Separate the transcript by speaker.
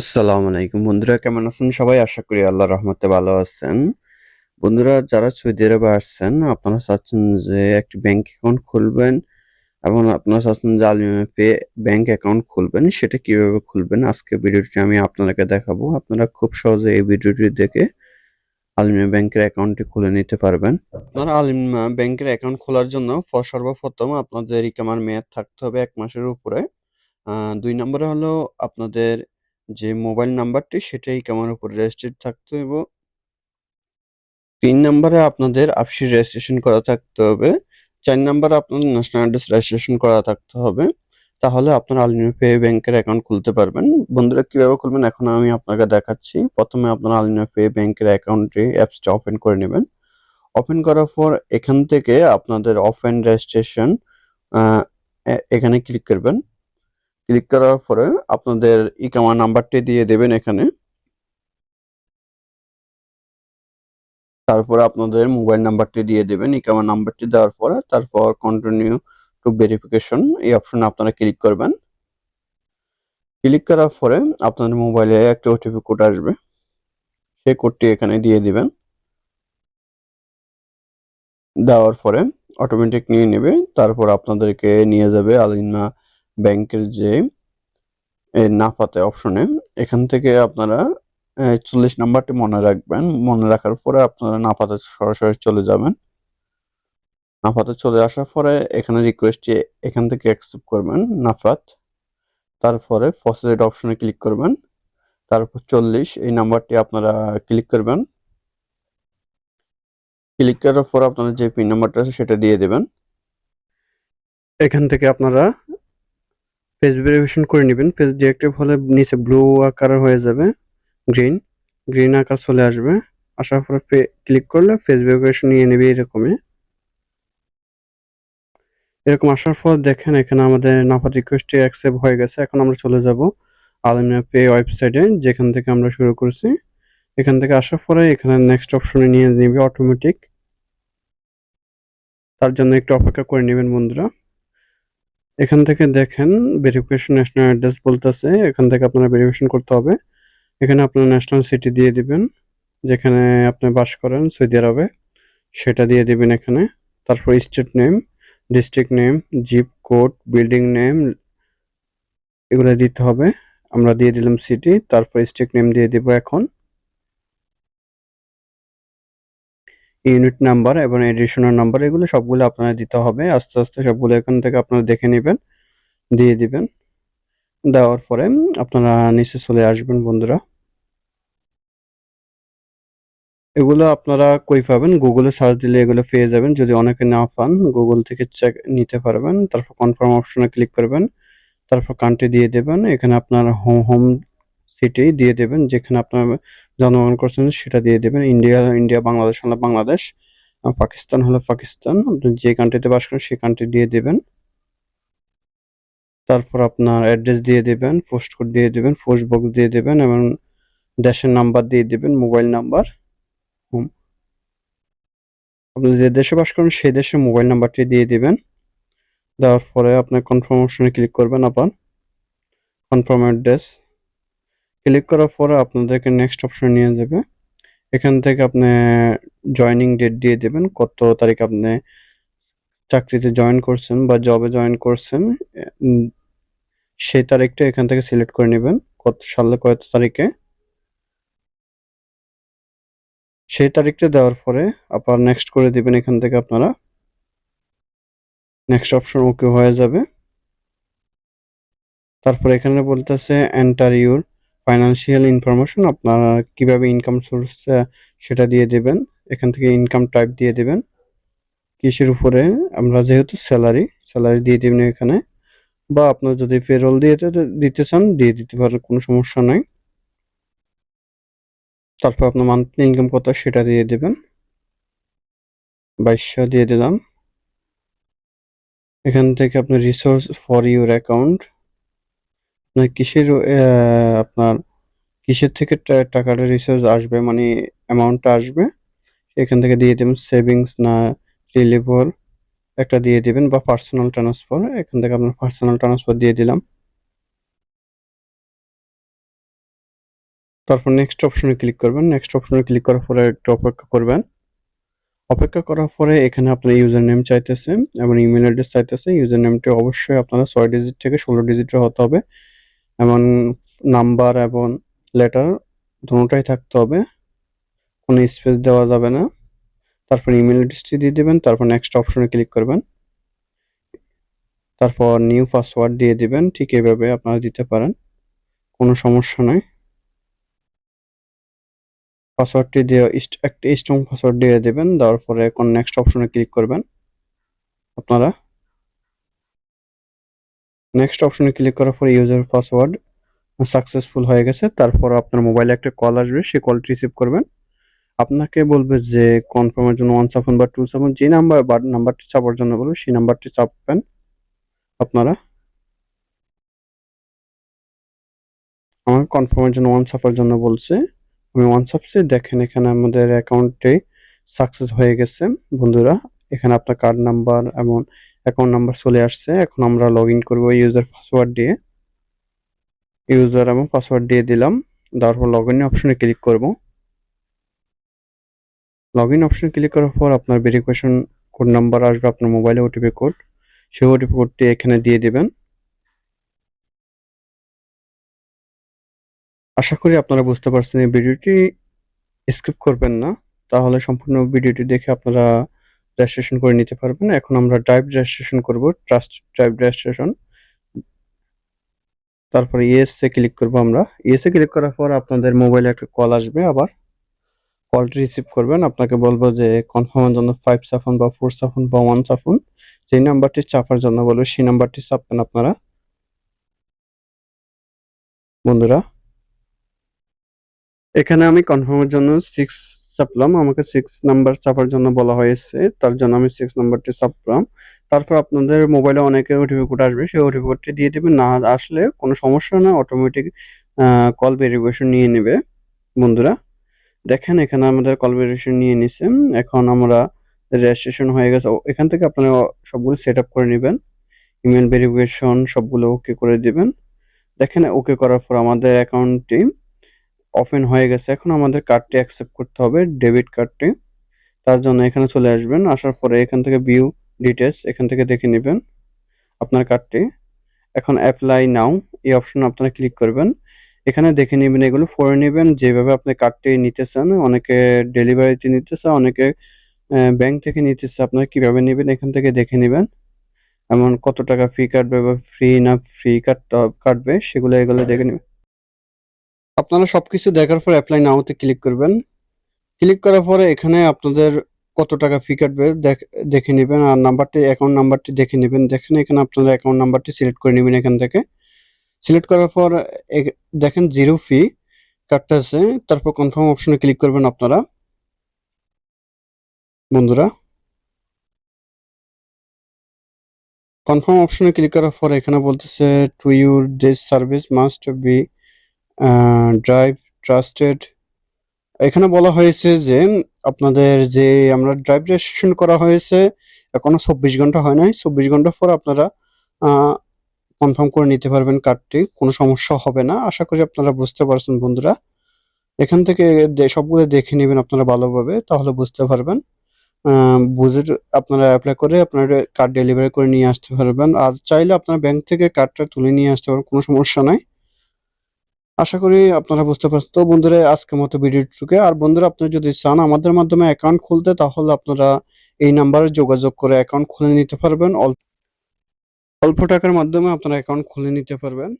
Speaker 1: আসসালামু আলাইকুম বন্ধুরা, কেমন আছেন সবাই? আশা করি আল্লাহর রহমতে ভালো আছেন। বন্ধুরা, যারা সৌদি আরবে আসছেন, আপনারা চাচ্ছেন যে একটি ব্যাংক অ্যাকাউন্ট খুলবেন এবং আপনারা চাচ্ছেন যে আলিমে পে ব্যাংক অ্যাকাউন্ট খুলবেন। সেটা কিভাবে খুলবেন আজকের ভিডিওটি আমি আপনাদেরকে দেখাবো। আপনারা খুব সহজে এই ভিডিওটি দেখে আলিমা ব্যাংকের অ্যাকাউন্টটি খুলে নিতে পারবেন। আপনারা আলিমা ব্যাংকের অ্যাকাউন্ট খোলার জন্য সর্বপ্রথম আপনাদের ইকামার মেয়াদ থাকতে হবে ১ মাসের উপরে। ২ নম্বরে হলো আপনাদের যে মোবাইল নাম্বারটি সেটা ইকামার উপরে রেজিস্ট্রেড থাকতে হইব। ৩ নাম্বারে আপনাদের আফসি রেজিস্ট্রেশন করা থাকতে হবে। ৪ নাম্বারে আপনাদের ন্যাশনাল অ্যাড্রেস রেজিস্ট্রেশন করা থাকতে হবে। তাহলে আপনারা আল-নিউ পে ব্যাংকের অ্যাকাউন্ট খুলতে পারবেন। বন্ধুরা, কিভাবে খুলবেন এখন আমি আপনাকে দেখাচ্ছি। প্রথমে আপনারা আল-নিউ পে ব্যাংকের অ্যাকাউন্টে অ্যাপসটা ওপেন করে নিবেন। ওপেন করার পর এখান থেকে আপনাদের ওপেন রেজিস্ট্রেশন আ এখানে ক্লিক করবেন। ক্লিক করার পরে আপনাদের ইকামা নাম্বারটি দিয়ে দেবেন এখানে। তারপরে আপনাদের মোবাইল নাম্বারটি দিয়ে দেবেন। ইকামা নাম্বারটি দেওয়ার পরে তারপর কন্টিনিউ টু ভেরিফিকেশন এই অপশনে আপনারা ক্লিক করবেন। ক্লিক করার পরে আপনাদের মোবাইলে একটা ওটিপি কোড আসবে। সেই কোডটি এখানে দিয়ে দিবেন। দেওয়ার পরে অটোমেটিক নিয়ে নেবে। তারপর আপনাদেরকে নিয়ে যাবে আলিনা ব্যাংকের যে নাফাতে অপশনে। এখান থেকে আপনারা ৪০ নাম্বারটি মনে রাখবেন। মনে রাখার পরে আপনারা নাফাতে সরাসরি চলে যাবেন। নাফাতে চলে আসার পরে এখানে রিকোয়েস্টটি এখান থেকে অ্যাকসেপ্ট করবেন নাফাত। তারপরে প্রসিড অপশনে ক্লিক করবেন। তারপর ৪০ এই নাম্বারটি আপনারা ক্লিক করবেন। ক্লিক করার পর আপনাদের যে পিন নাম্বারটা আছে সেটা দিয়ে দেবেন। এখান থেকে আপনারা পেজ ভেরিফিকেশন করে নেবেন। পেজ ডিএক্টিভ হলে নিচে ব্লু আকার হয়ে যাবে, গ্রিন আকার চলে আসবে। আসার পরে ক্লিক করলে পেজ ভেরিফিকেশন নিয়ে নেবে এরকমই। এরকম আসার পর দেখেন এখানে আমাদের নাফাত রিকোয়েস্টটি অ্যাকসেপ্ট হয়ে গেছে। এখন আমরা চলে যাব আলিমিয়া পে ওয়েবসাইটে, যেখান থেকে আমরা শুরু করছি। এখান থেকে আসার পরে এখানে নেক্সট অপশনে নিয়ে নেবে অটোমেটিক। তার জন্য একটু অপেক্ষা করে নেবেন বন্ধুরা। এখান থেকে দেখেন ভেরিফিকেশন ন্যাশনাল অ্যাড্রেস বলতেছে, এখান থেকে আপনারা ভেরিফিকেশন করতে হবে। এখানে আপনার ন্যাশনাল সিটি দিয়ে দিবেন, যেখানে আপনি বাস করেন সৌদি আরবে সেটা দিয়ে দিবেন এখানে। তারপর state name, district name, zip code, building name এগুলো দিতে হবে। আমরা দিয়ে দিলাম সিটি, তারপর স্ট্রিট নেম দিয়ে দিব এখন। ইউনিট নাম্বার এবং এডিশনাল নাম্বার এগুলো সবগুলো আপনারা দিতে হবে। আস্তে আস্তে সবগুলো এখান থেকে আপনারা দেখে নেবেন, দিয়ে দিবেন। দেওয়ার পরে আপনারা নিচে চলে আসবেন বন্ধুরা। এগুলো আপনারা কই পাবেন? গুগলে সার্চ দিলে এগুলো পেয়ে যাবেন। যদি অনেকে না পান গুগল থেকে চেক নিতে পারবেন। তারপর কনফার্ম অপশনে ক্লিক করবেন। তারপর কান্ট্রি দিয়ে দেবেন। এখানে আপনার হোম সিটি দিয়ে দেবেন, যেখানে আপনার জন্মগ্রহণ করছেন সেটা দিয়ে দেবেন। ইন্ডিয়া, বাংলাদেশ হলে বাংলাদেশ, পাকিস্তান হলে পাকিস্তান। আপনি যে কান্ট্রিতে বাস করেন সেই কান্ট্রি দিয়ে দেবেন। তারপর আপনার অ্যাড্রেস দিয়ে দেবেন, পোস্ট কোড দিয়ে দেবেন, পোস্ট বক্স দিয়ে দেবেন এবং দেশের নাম্বার দিয়ে দেবেন, মোবাইল নাম্বার। আপনি যে দেশে বাস করেন সেই দেশের মোবাইল নাম্বারটি দিয়ে দিবেন। দেওয়ার পরে আপনি কনফার্ম অপশনে ক্লিক করবেন। আবার কনফার্ম অ্যাড্রেস ক্লিক করার পরে আপনাদেরকে নেক্সট অপশনে নিয়ে যাবে। এখান থেকে আপনি জয়েনিং ডেট দিয়ে দেবেন, কত তারিখ আপনি চাকরিতে জয়েন করছেন বা জবে জয়েন করছেন। উম, সেই তারিখটা এখান থেকে সিলেক্ট করে নেবেন, কত সালে কত তারিখে। সেই তারিখটা দেওয়ার পরে আবার নেক্সট করে দিবেন। এখান থেকে আপনারা নেক্সট অপশন ওকে হয়ে যাবে। তারপর এখানে বলতেছে এন্টার ইউর ফাইন্যান্সিয়াল ইনফরমেশন, আপনারা কিভাবে ইনকাম সোর্স সেটা দিয়ে দেবেন। এখান থেকে ইনকাম টাইপ দিয়ে দেবেন, কিসের উপরে। আমরা যেহেতু স্যালারি দিয়ে দিবেন এখানে, বা আপনার যদি পেরোল দিতে চান দিয়ে দিতে পারেন, কোনো সমস্যা নাই। তারপর আপনার মান্থলি ইনকাম কত সেটা দিয়ে দেবেন, 2200 দিয়ে দিলাম। এখান থেকে আপনার রিসোর্স ফর ইউর অ্যাকাউন্ট, আপনার আপনার কিসের থেকে টাকাটা রিসোর্স আসবে, মানে অ্যামাউন্টটা আসবে এখান থেকে দিয়ে দেবেন। সেভিংস না রিলিভর একটা দিয়ে দিবেন, বা পার্সোনাল ট্রান্সফার, এখান থেকে আপনার পার্সোনাল ট্রান্সফার দিয়ে দিলাম। তারপর নেক্সট অপশনে ক্লিক করবেন। নেক্সট অপশনে ক্লিক করার পরে একটু অপেক্ষা করবেন। অপেক্ষা করার পরে এখানে আপনার ইউজার নেম চাইতেছে এবং ইমেল অ্যাড্রেস চাইতেছে। ইউজার নেমটি অবশ্যই আপনারা 6 ডিজিট থেকে 16 ডিজিটের হতে হবে এবং নাম্বার এবং লেটার দোনোটাই থাকতে হবে, কোনো স্পেস দেওয়া যাবে না। তারপর ইমেল অ্যাড্রেসটি দিয়ে দিবেন। তারপর নেক্সট অপশনে ক্লিক করবেন। তারপর নিউ পাসওয়ার্ড দিয়ে দিবেন। ঠিক এভাবে আপনারা দিতে পারেন, কোনো সমস্যা নাই। পাসওয়ার্ডটি দিয়ে একটা স্ট্রং পাসওয়ার্ড দিয়ে দেবেন। দেওয়ার পরে এখন নেক্সট অপশনে ক্লিক করবেন। আপনারা নেক্সট অপশনে ক্লিক করার পরে ইউজার পাসওয়ার্ড সাকসেসফুল হয়ে গেছে। তারপর আপনার মোবাইলে একটা কল আসবে, সেই কলটি রিসিভ করবেন। আপনাকে বলবে যে কনফার্মের জন্য 1 চাপুন বা 2 চাপুন, যে নাম্বারটি চাপার জন্য বলবে সেই নাম্বারটি চাপবেন আপনারা। আমার কনফার্মের জন্য 1 চাপার জন্য বলছে, আমি 1 চাপছি। দেখেন এখানে আমাদের অ্যাকাউন্টটি সাকসেস হয়ে গেছে বন্ধুরা। এখানে আপনার কার্ড নাম্বার এবং অ্যাকাউন্ট নাম্বার চলে আসছে। এখন আমরা লগ ইন করবো ইউজার পাসওয়ার্ড দিয়ে। ইউজার এবং পাসওয়ার্ড দিয়ে দিলাম। দেওয়ার পর লগ ইন অপশনে ক্লিক করব। লগ ইন অপশনে ক্লিক করার পর আপনার ভেরিফিকেশন কোড নাম্বার আসবে আপনার মোবাইলে, ওটিপি কোড। সেই ওটিপি কোডটি এখানে দিয়ে দিবেন। আশা করি আপনারা বুঝতে পারছেন। এই ভিডিওটি স্কিপ করবেন না, তাহলে সম্পূর্ণ ভিডিওটি দেখে আপনারা রেজিস্ট্রেশন করে নিতে পারবেন। এখন আমরা ড্রাইভ রেজিস্ট্রেশন করব, ট্রাস্ট ড্রাইভ রেজিস্ট্রেশন। তারপরে ইয়েস এ ক্লিক করব আমরা। ইয়েস এ ক্লিক করার পর আপনাদের মোবাইলে একটা কল আসবে, আবার কলটি রিসিভ করবেন। আপনাকে বলবো যে কনফার্মের জন্য 5 চাপুন বা 4 চাপুন বা 1 চাপুন, যে নাম্বারটি চাপার জন্য বলবে সেই নাম্বারটি চাপবেন আপনারা বন্ধুরা। এখানে আমি কনফার্মের জন্য 6 চাপলাম, আমাকে 6 নাম্বার চাপার জন্য বলা হয়েছে, তার জন্য আমি 6 নাম্বারটি চাপলাম। তারপর আপনাদের মোবাইলে অনেকের ওটিপি কোড আসবে, সেই ওটিপি কোডটি দিয়ে দিবেন। না আসলে কোনো সমস্যা না, অটোমেটিক কল ভেরিফিকেশন নিয়ে নেবে বন্ধুরা। দেখেন এখানে আমাদের কল ভেরিফিকেশন নিয়ে নিছে। এখন আমরা রেজিস্ট্রেশন হয়ে গেছে। এখান থেকে আপনারা সবগুলো সেট আপ করে নেবেন। ইমেল ভেরিফিকেশন সবগুলো ওকে করে দিবেন। দেখেন ওকে করার পর আমাদের অ্যাকাউন্টটি ওপেন হয়ে গেছে। এখন আমাদের কার্ডটি অ্যাকসেপ্ট করতে হবে, ডেবিট কার্ডটি। তার জন্য এখানে চলে আসবেন। আসার পরে এখান থেকে ভিউ ডিটেইলস এখান থেকে দেখে নেবেন আপনার কার্ডটি। এখন অ্যাপ্লাই নাও এই অপশনে আপনারা ক্লিক করবেন। এখানে দেখে নেবেন, এগুলো পড়ে নেবেন যেভাবে আপনি কার্ডটি নিতে চান। অনেকে ডেলিভারিতে নিতে চান, অনেকে ব্যাংক থেকে নিতে চান। আপনারা কিভাবে নেবেন এখান থেকে দেখে নেবেন। এমন কত টাকা ফি কাটবে বা ফ্রি না ফ্রি কাটবে সেগুলো এগুলো দেখে নেবেন। আপনারা সবকিছু দেখার পর অ্যাপ্লাই নাওতে ক্লিক করবেন। ক্লিক করার পরে এখানে আপনাদের কত টাকা ফি কাটবে দেখে নেবেন, আর নাম্বারটি অ্যাকাউন্ট নাম্বারটি দেখে নেবেন। দেখেন এখানে আপনাদের অ্যাকাউন্ট নাম্বারটি সিলেক্ট করে নেবেন এখান থেকে। সিলেক্ট করার পর দেখেন 0 ফি কাটতেছে। তারপর কনফার্ম অপশনে ক্লিক করবেন আপনারা বন্ধুরা। কনফার্ম অপশনে ক্লিক করার পর এখানে বলতেছে to your this service must be drive trusted. এখানে বলা হয়েছে যে আপনাদের যে আমরা ড্রাইভ রেজিস্ট্রেশন করা হয়েছে এখনো 24 ঘন্টা হয় নাই। 24 ঘন্টা পর আপনারা কনফার্ম করে নিতে পারবেন কার্ডটি, কোনো সমস্যা হবে না। আশা করি আপনারা বুঝতে পারছেন বন্ধুরা। এখান থেকে সবগুলো দেখে নেবেন আপনারা ভালোভাবে, তাহলে বুঝতে পারবেন। বুঝে আপনারা অ্যাপ্লাই করে আপনার কার্ড ডেলিভারি করে নিয়ে আসতে পারবেন। আর চাইলে আপনারা ব্যাংক থেকে কার্ডটা তুলে নিয়ে আসতে পারবেন, কোনো সমস্যা নাই। আশা করি আপনারা বুঝতে পারছেন। তো বন্ধুরা আজকের মতো ভিডিওটুকু। আর বন্ধুরা আপনারা যদি চান আমাদের মাধ্যমে অ্যাকাউন্ট খুলতে, তাহলে আপনারা এই নাম্বারে যোগাযোগ করে অ্যাকাউন্ট খুলে নিতে পারবেন। অল্প টাকার মাধ্যমে আপনারা অ্যাকাউন্ট খুলে নিতে পারবেন।